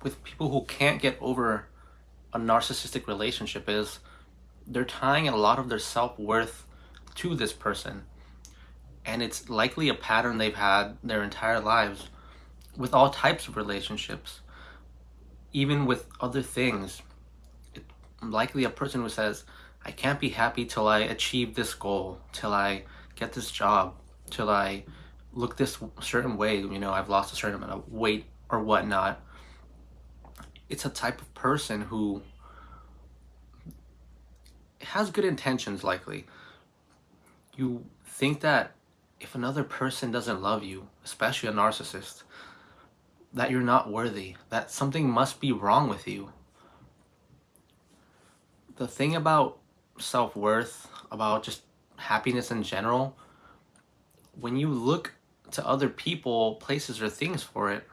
with people who can't get over a narcissistic relationship is they're tying a lot of their self-worth to this person. And it's likely a pattern they've had their entire lives with all types of relationships, even with other things. It's likely a person who says, I can't be happy till I achieve this goal, till I get this job, till I look this certain way, I've lost a certain amount of weight or whatnot. It's a type of person who has good intentions, likely. You think that if another person doesn't love you, especially a narcissist, that you're not worthy, that something must be wrong with you. The thing about self-worth, about just happiness in general, when you look to other people, places, or things for it,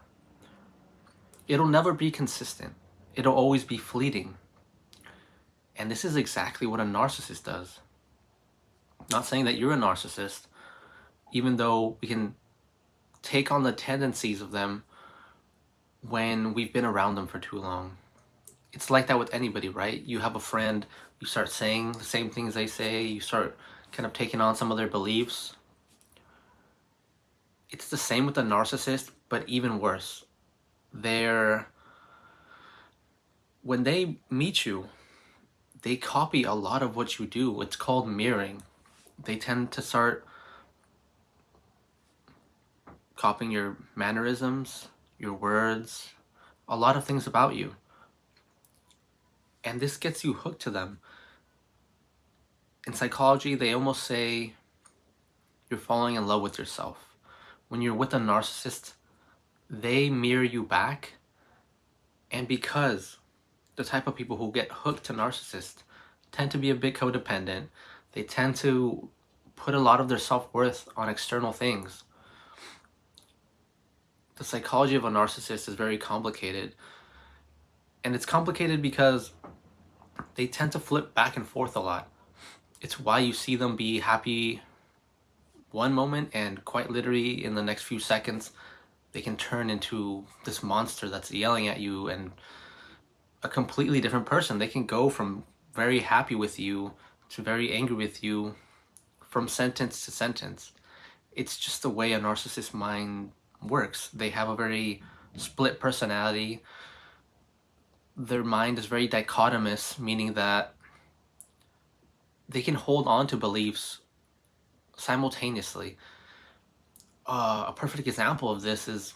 it'll never be consistent. It'll always be fleeting. And this is exactly what a narcissist does. Not saying that you're a narcissist, even though we can take on the tendencies of them when we've been around them for too long. It's like that with anybody, right? You have a friend, you start saying the same things they say, you start kind of taking on some of their beliefs. It's the same with the narcissist, but even worse. When they meet you, they copy a lot of what you do. It's called mirroring. They tend to start copying your mannerisms, your words, a lot of things about you. And this gets you hooked to them. In psychology, they almost say you're falling in love with yourself. When you're with a narcissist, they mirror you back. And because the type of people who get hooked to narcissists tend to be a bit codependent, they tend to put a lot of their self-worth on external things. The psychology of a narcissist is very complicated. And it's complicated because they tend to flip back and forth a lot. It's why you see them be happy one moment and quite literally in the next few seconds they can turn into this monster that's yelling at you and a completely different person. They can go from very happy with you to very angry with you from sentence to sentence. It's just the way a narcissist mind works. They have a very split personality. Their mind is very dichotomous, meaning that they can hold on to beliefs simultaneously. A perfect example of this is,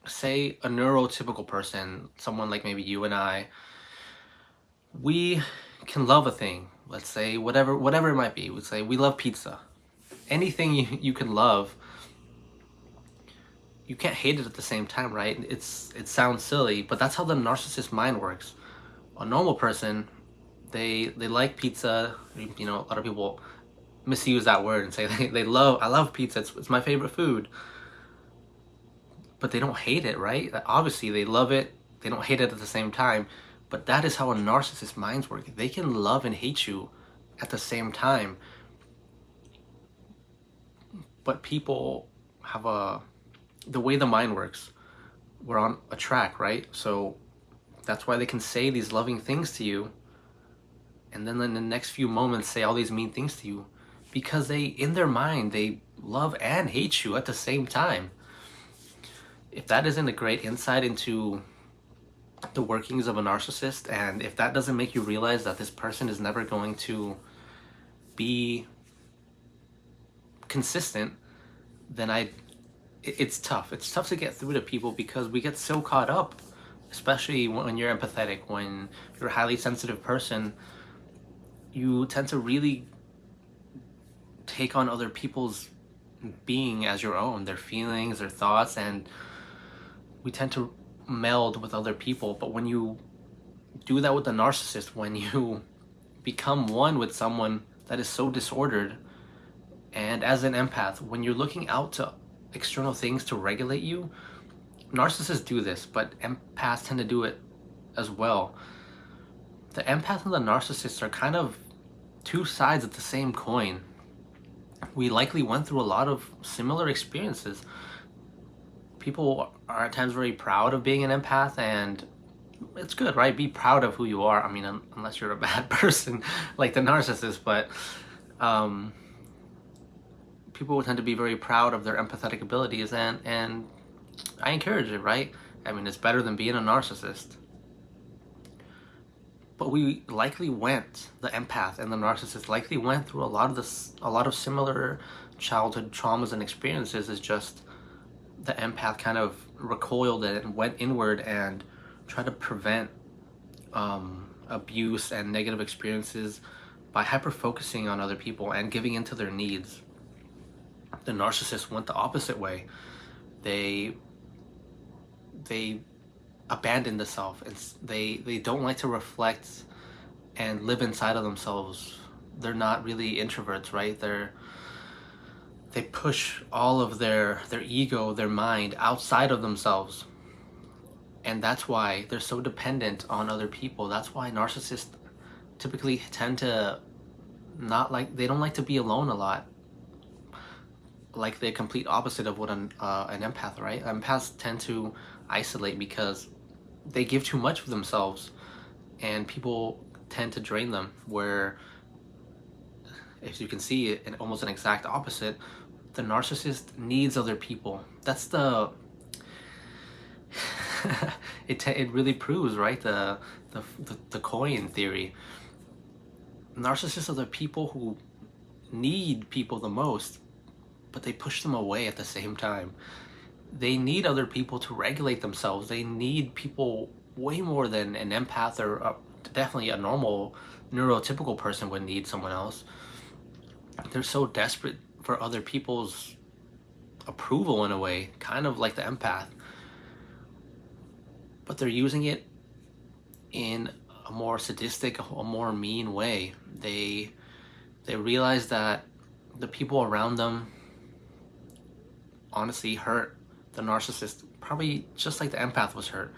say, a neurotypical person, someone like maybe you and I, we can love a thing. Let's say whatever it might be. We'd say we love pizza. Anything you can love, you can't hate it at the same time, right? It sounds silly, but that's how the narcissist mind works. A normal person, they like pizza. A lot of people misuse that word and say I love pizza. It's my favorite food. But they don't hate it, right? Obviously, they love it. They don't hate it at the same time. But that is how a narcissist minds work. They can love and hate you at the same time. But people have the way the mind works, we're on a track, right? So that's why they can say these loving things to you and then in the next few moments say all these mean things to you, because in their mind, they love and hate you at the same time. If that isn't a great insight into the workings of a narcissist, and if that doesn't make you realize that this person is never going to be consistent, then it's tough. It's tough to get through to people because we get so caught up, especially when you're empathetic, when you're a highly sensitive person, you tend to really take on other people's being as your own, their feelings, their thoughts, and we tend to meld with other people. But when you do that with a narcissist, when you become one with someone that is so disordered, and as an empath, when you're looking out to external things to regulate you, narcissists do this, but empaths tend to do it as well. The empath and the narcissist are kind of two sides of the same coin. We likely went through a lot of similar experiences. People are at times very proud of being an empath, and it's good, right? Be proud of who you are. I mean, unless you're a bad person like the narcissist, but um, people tend to be very proud of their empathetic abilities, and I encourage it, right? I mean, it's better than being a narcissist. But we likely went, the empath and the narcissist likely went through a lot of similar childhood traumas and experiences. Is just the empath kind of recoiled and went inward and tried to prevent abuse and negative experiences by hyper focusing on other people and giving into their needs. The narcissist went the opposite way. They abandon the self. They don't like to reflect and live inside of themselves. They're not really introverts, right? They push all of their ego, their mind outside of themselves. And that's why they're so dependent on other people. That's why narcissists typically tend to they don't like to be alone a lot. Like the complete opposite of what an empath, right? Empaths tend to isolate because they give too much of themselves, and people tend to drain them. Where, if you can see it, almost an exact opposite, the narcissist needs other people. That's the it really proves, right, the coin theory. Narcissists are the people who need people the most, but they push them away at the same time. They need other people to regulate themselves. They need people way more than an empath or definitely a normal neurotypical person would need someone else. They're so desperate for other people's approval in a way, kind of like the empath. But they're using it in a more sadistic, a more mean way. They realize that the people around them honestly hurt the narcissist, probably just like the empath was hurt.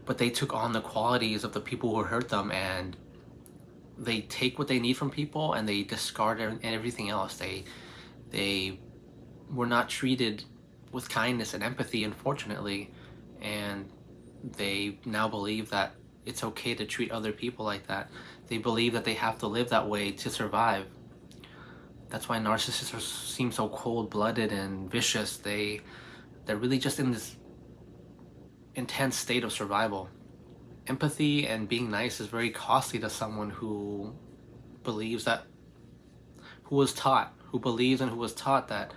But they took on the qualities of the people who hurt them, and they take what they need from people and they discard everything else. They were not treated with kindness and empathy, unfortunately, and they now believe that it's okay to treat other people like that. They believe that they have to live that way to survive. That's why narcissists seem so cold-blooded and vicious. They're really just in this intense state of survival. Empathy and being nice is very costly to someone who believes that, who was taught that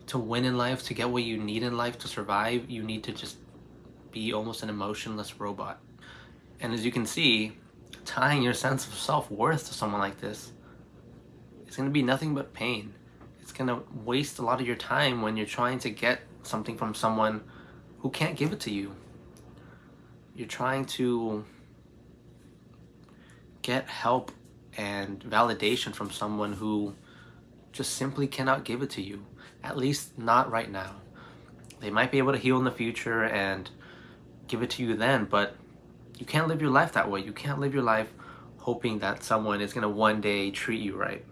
to win in life, to get what you need in life to survive, you need to just be almost an emotionless robot. And as you can see, tying your sense of self-worth to someone like this, it's going to be nothing but pain. It's going to waste a lot of your time when you're trying to get something from someone who can't give it to you. You're trying to get help and validation from someone who just simply cannot give it to you, at least not right now. They might be able to heal in the future and give it to you then, but you can't live your life that way. You can't live your life hoping that someone is going to one day treat you right.